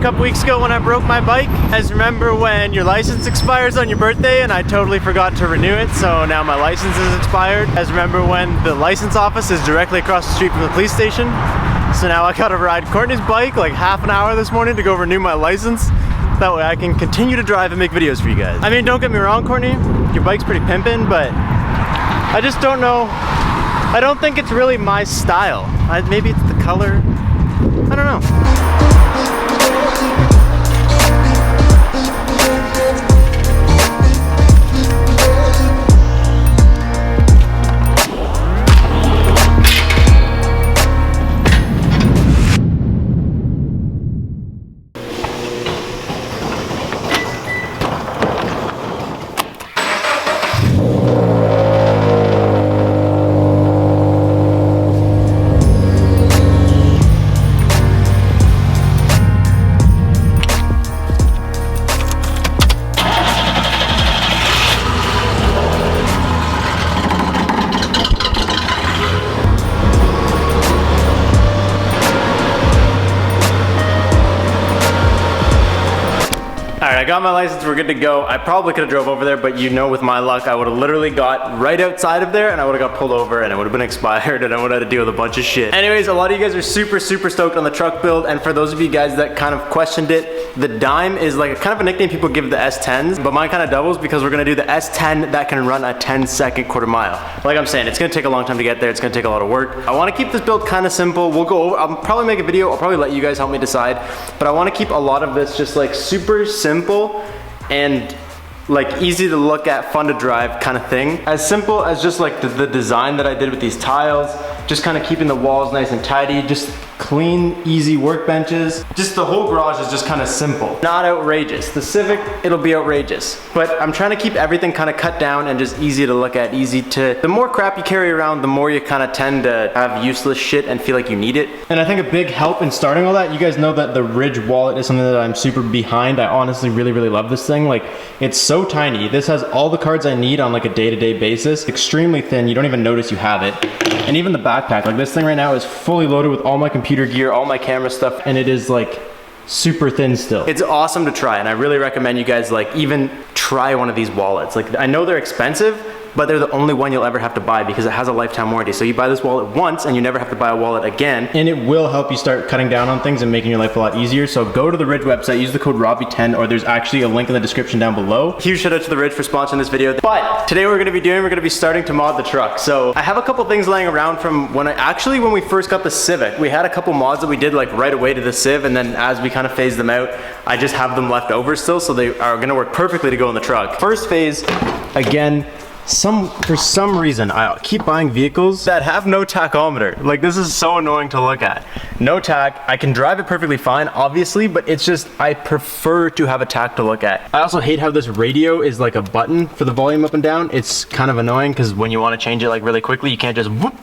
couple weeks ago when I broke my bike. You guys remember when your license expires on your birthday and I totally forgot to renew it, so now my license is expired. You guys remember when the license office is directly across the street from the police station? So now I gotta ride Courtney's bike like half an hour this morning to go renew my license. That way I can continue to drive and make videos for you guys. I mean, don't get me wrong, Courtney, your bike's pretty pimpin', but I just don't know. I don't think it's really my style. Maybe it's the color. I don't know. I got my license, we're good to go. I probably could have drove over there, but you know, with my luck, I would have literally got right outside of there and I would have got pulled over and it would have been expired and I would have had to deal with a bunch of shit. Anyways, a lot of you guys are super stoked on the truck build, and for those of you guys that kind of questioned it, the Dime is like kind of a nickname people give the S10s, but mine kind of doubles because we're gonna do the S10 that can run a 10-second quarter mile. Like I'm saying, it's gonna take a long time to get there, it's gonna take a lot of work. I wanna keep this build kind of simple. We'll go over, I'll probably make a video, I'll probably let you guys help me decide, but I wanna keep a lot of this just like super simple and like easy to look at, fun to drive kind of thing. As simple as just like the design that I did with these tiles, just kind of keeping the walls nice and tidy, just clean, easy workbenches. Just the whole garage is just kind of simple. Not outrageous. The Civic, it'll be outrageous. But I'm trying to keep everything kind of cut down and just easy to look at, easy to, the more crap you carry around, the more you kind of tend to have useless shit and feel like you need it. And I think a big help in starting all that, you guys know that the Ridge wallet is something that I'm super behind. I honestly really love this thing. Like, it's so tiny. This has all the cards I need on like a day-to-day basis. Extremely thin, you don't even notice you have it. And even the backpack, like this thing right now is fully loaded with all my computer gear, all my camera stuff, and it is like super thin still. It's awesome to try, and I really recommend you guys like even try one of these wallets. Like, I know they're expensive, but they're the only one you'll ever have to buy because it has a lifetime warranty. So you buy this wallet once and you never have to buy a wallet again, and it will help you start cutting down on things and making your life a lot easier. So go to the Ridge website, use the code Robbie10, or there's actually a link in the description down below. Huge shout out to the Ridge for sponsoring this video. But today we're gonna be starting to mod the truck. So I have a couple things laying around from when we first got the Civic. We had a couple mods that we did like right away to the Civ, and then as we kind of phased them out, I just have them left over still, so they are gonna work perfectly to go in the truck. First phase, again, for some reason, I keep buying vehicles that have no tachometer. Like, this is so annoying to look at. No tach. I can drive it perfectly fine, obviously, but it's just, I prefer to have a tach to look at. I also hate how this radio is like a button for the volume up and down. It's kind of annoying because when you want to change it like really quickly, you can't just whoop.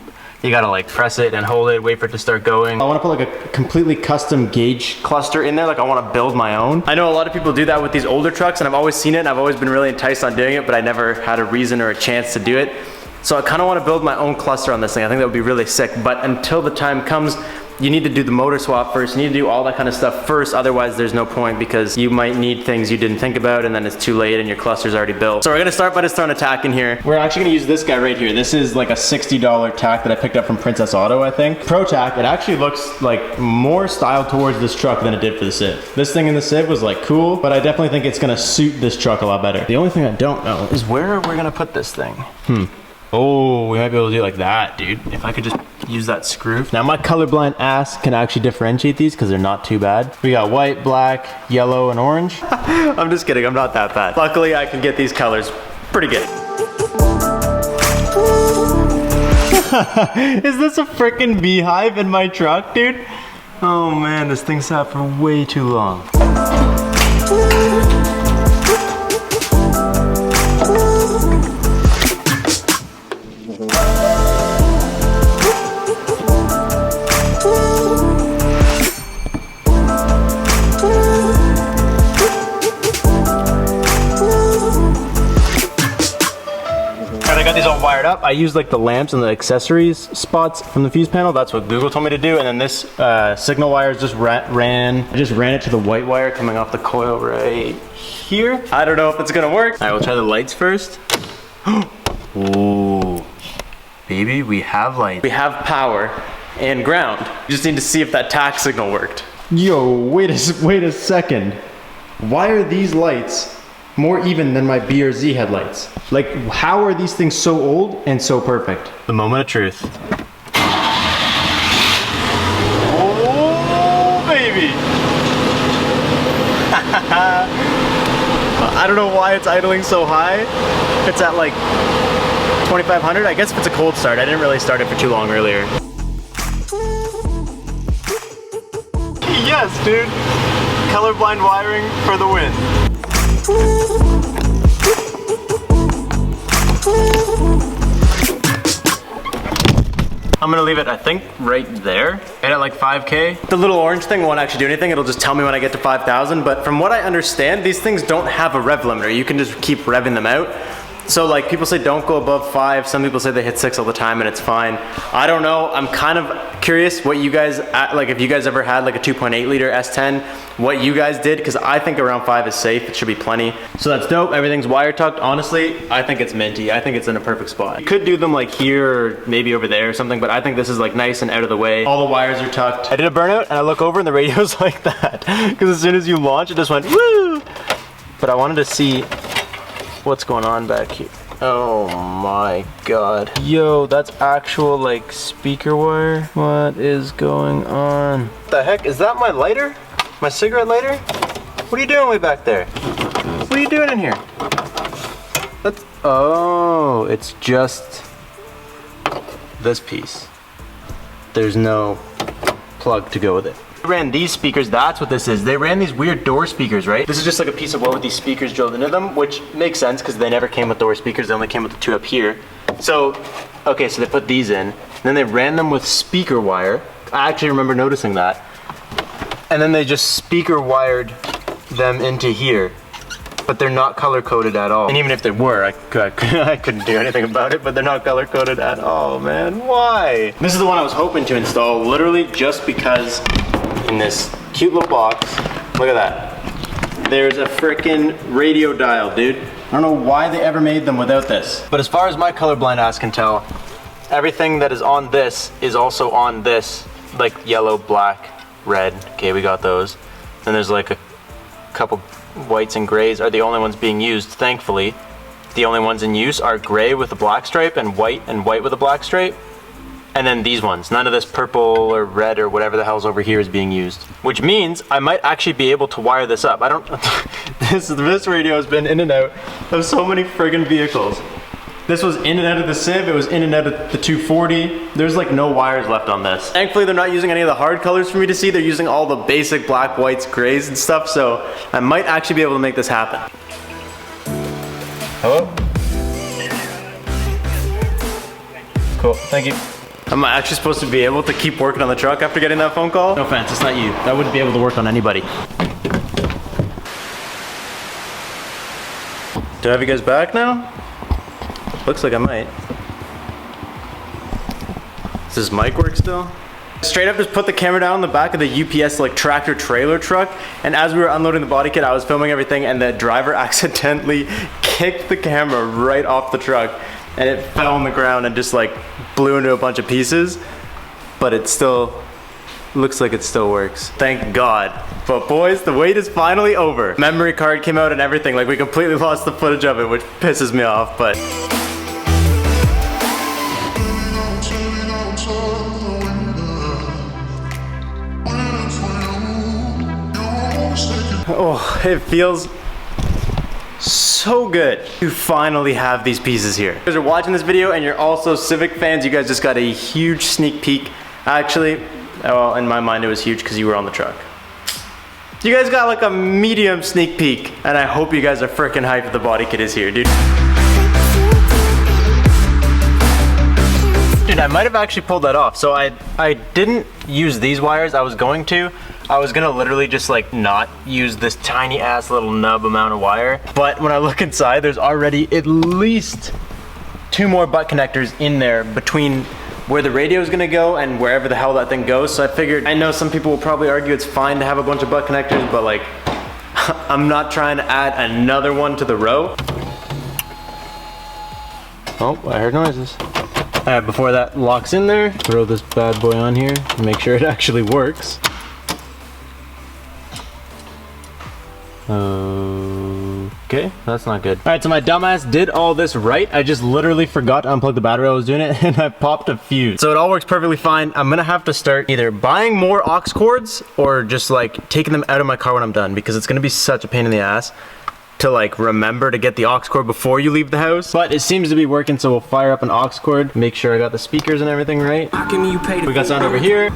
You gotta like press it and hold it, wait for it to start going. I wanna put like a completely custom gauge cluster in there, like I wanna build my own. I know a lot of people do that with these older trucks, and I've always seen it and I've always been really enticed on doing it, but I never had a reason or a chance to do it. So I kinda wanna build my own cluster on this thing. I think that would be really sick, but until the time comes, you need to do the motor swap first. You need to do all that kind of stuff first, otherwise there's no point because you might need things you didn't think about and then it's too late and your cluster's already built. So we're gonna start by just throwing a tack in here. We're actually gonna use this guy right here. This is like a $60 tack that I picked up from Princess Auto, I think. Pro tack, it actually looks like more styled towards this truck than it did for the Civ. This thing in the Civ was like cool, but I definitely think it's gonna suit this truck a lot better. The only thing I don't know is where we're gonna put this thing. Oh, we might be able to do it like that, dude. If I could just use that screw. Now my colorblind ass can actually differentiate these because they're not too bad. We got white, black, yellow, and orange. I'm just kidding, I'm not that bad. Luckily, I can get these colors pretty good. Is this a freaking beehive in my truck, dude? Oh man, this thing sat for way too long. I got these all wired up, I used like the lamps and the accessories spots from the fuse panel. That's what Google told me to do. And then this signal wire just ran it to the white wire coming off the coil right here. I don't know if it's gonna work. All right, we'll try the lights first. Ooh, baby, we have light. We have power and ground. You just need to see if that tack signal worked. Yo, wait a second. Why are these lights more even than my BRZ headlights? Like, how are these things so old and so perfect? The moment of truth. Oh, baby. I don't know why it's idling so high. It's at like 2,500. I guess if it's a cold start. I didn't really start it for too long earlier. Yes, dude. Colorblind wiring for the win. I'm gonna leave it, I think, right there. And at like 5K. The little orange thing won't actually do anything. It'll just tell me when I get to 5,000. But from what I understand, these things don't have a rev limiter. You can just keep revving them out. So like people say don't go above 5. Some people say they hit 6 all the time and it's fine. I don't know. I'm kind of curious what you guys, like if you guys ever had like a 2.8 liter S10, what you guys did, because I think around 5 is safe. It should be plenty. So that's dope. Everything's wire tucked. Honestly, I think it's minty. I think it's in a perfect spot. You could do them like here or maybe over there or something, but I think this is like nice and out of the way. All the wires are tucked. I did a burnout and I look over and the radio's like that. Because as soon as you launch, it just went woo! But I wanted to see what's going on back here. Oh my god. Yo, that's actual like speaker wire. What is going on? What the heck? Is that my lighter? My cigarette lighter? What are you doing way back there? What are you doing in here? That's, oh, it's just this piece. There's no plug to go with it. They ran these speakers, that's what this is. They ran these weird door speakers, right? This is just like a piece of wood with these speakers drilled into them, which makes sense because they never came with door speakers, they only came with the 2 up here. So, okay, so they put these in, then they ran them with speaker wire. I actually remember noticing that. And then they just speaker wired them into here. But they're not color coded at all. And even if they were, I couldn't do anything about it, but they're not color coded at all, man. Why? This is the one I was hoping to install, literally just because in this cute little box, look at that. There's a frickin' radio dial, dude. I don't know why they ever made them without this. But as far as my colorblind eyes can tell, everything that is on this is also on this, like yellow, black, red. Okay, we got those. Then there's like a couple whites and grays are the only ones being used, thankfully. The only ones in use are gray with a black stripe and white with a black stripe. And then these ones, none of this purple or red or whatever the hell's over here is being used. Which means I might actually be able to wire this up. I don't, this radio has been in and out of so many friggin' vehicles. This was in and out of the Civ, it was in and out of the 240. There's like no wires left on this. Thankfully they're not using any of the hard colors for me to see. They're using all the basic black, whites, grays and stuff, so I might actually be able to make this happen. Hello? Cool, thank you. I'm actually supposed to be able to keep working on the truck after getting that phone call? No offense, it's not you. I wouldn't be able to work on anybody. Do I have you guys back now? Looks like I might. Does this mic work still? Straight up just put the camera down in the back of the UPS like tractor trailer truck, and as we were unloading the body kit, I was filming everything and the driver accidentally kicked the camera right off the truck and it fell on the ground and just like blew into a bunch of pieces, but it still looks like it still works. Thank God. But boys, the wait is finally over. Memory card came out and everything, like we completely lost the footage of it, which pisses me off, but oh, it feels so good to finally have these pieces here. If you guys are watching this video and you're also Civic fans, you guys just got a huge sneak peek. Actually, well, in my mind it was huge because you were on the truck. You guys got like a medium sneak peek, and I hope you guys are freaking hyped that the body kit is here, dude. Dude, I might have actually pulled that off. So I didn't use these wires. I was going to literally just like not use this tiny ass little nub amount of wire. But when I look inside, there's already at least 2 more butt connectors in there between where the radio is gonna go and wherever the hell that thing goes. So I figured, I know some people will probably argue it's fine to have a bunch of butt connectors, but like, I'm not trying to add another one to the row. Oh, I heard noises. All right, before that locks in there, throw this bad boy on here and make sure it actually works. Okay, that's not good. All right, so my dumbass did all this right. I just literally forgot to unplug the battery while I was doing it, and I popped a fuse. So it all works perfectly fine. I'm gonna have to start either buying more aux cords or just like taking them out of my car when I'm done, because it's gonna be such a pain in the ass to like remember to get the aux cord before you leave the house. But it seems to be working, so we'll fire up an aux cord, make sure I got the speakers and everything right. We got sound over here.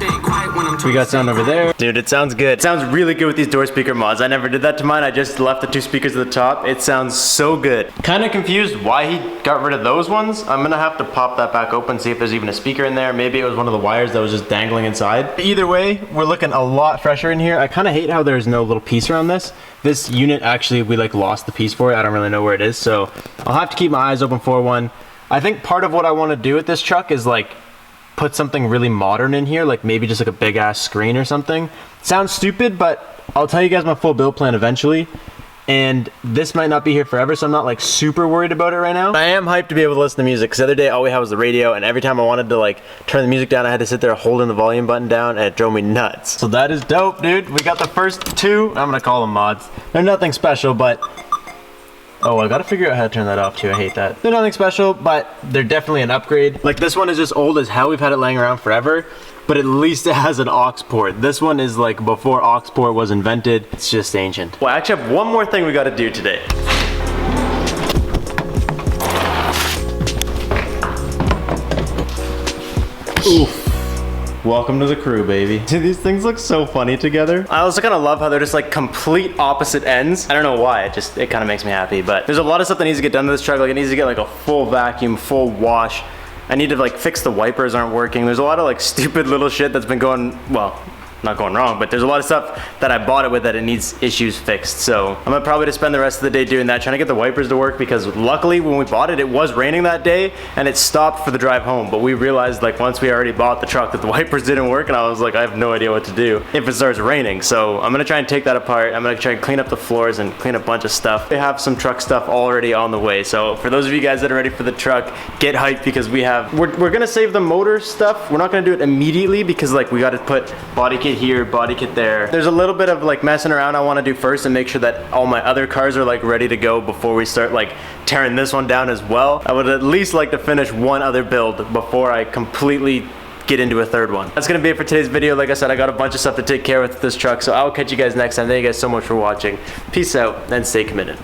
We got sound over there. Dude, it sounds good. It sounds really good with these door speaker mods. I never did that to mine. I just left the 2 speakers at the top. It sounds so good. Kind of confused why he got rid of those ones. I'm gonna have to pop that back open, see if there's even a speaker in there. Maybe it was one of the wires that was just dangling inside. Either way, we're looking a lot fresher in here. I kind of hate how there's no little piece around this. This unit, actually, we like lost the piece for it. I don't really know where it is, so I'll have to keep my eyes open for one. I think part of what I want to do with this truck is like put something really modern in here, like maybe just like a big ass screen or something. Sounds stupid, but I'll tell you guys my full build plan eventually. And this might not be here forever, so I'm not like super worried about it right now. I am hyped to be able to listen to music, because the other day all we had was the radio, and every time I wanted to like turn the music down, I had to sit there holding the volume button down, and it drove me nuts. So that is dope, dude. We got the first 2, I'm gonna call them mods. They're nothing special, but oh, I gotta figure out how to turn that off too. I hate that. They're nothing special, but they're definitely an upgrade. Like this one is just old as hell. We've had it laying around forever, but at least it has an aux port. This one is like before aux port was invented. It's just ancient. Well, I actually have one more thing we gotta do today. Oof. Welcome to the crew, baby. Dude, these things look so funny together. I also kind of love how they're just like complete opposite ends. I don't know why, it kind of makes me happy, but there's a lot of stuff that needs to get done to this truck. Like it needs to get like a full vacuum, full wash. I need to like fix the wipers aren't working. There's a lot of like stupid little shit that's been going, well, not going wrong, but there's a lot of stuff that I bought it with that it needs issues fixed. So I'm gonna probably just spend the rest of the day doing that, trying to get the wipers to work, because luckily when we bought it, it was raining that day and it stopped for the drive home. But we realized like once we already bought the truck that the wipers didn't work, and I was like, I have no idea what to do if it starts raining. So I'm gonna try and take that apart. I'm gonna try and clean up the floors and clean a bunch of stuff. We have some truck stuff already on the way. So for those of you guys that are ready for the truck, get hyped, because we're gonna save the motor stuff. We're not gonna do it immediately, because like we gotta put body kit here, body kit there. There's a little bit of like messing around I want to do first, and make sure that all my other cars are like ready to go before we start like tearing this one down as well. I would at least like to finish one other build before I completely get into a third one. That's gonna be it for today's video. Like I said, I got a bunch of stuff to take care of with this truck, so I'll catch you guys next time. Thank you guys so much for watching. Peace out and stay committed.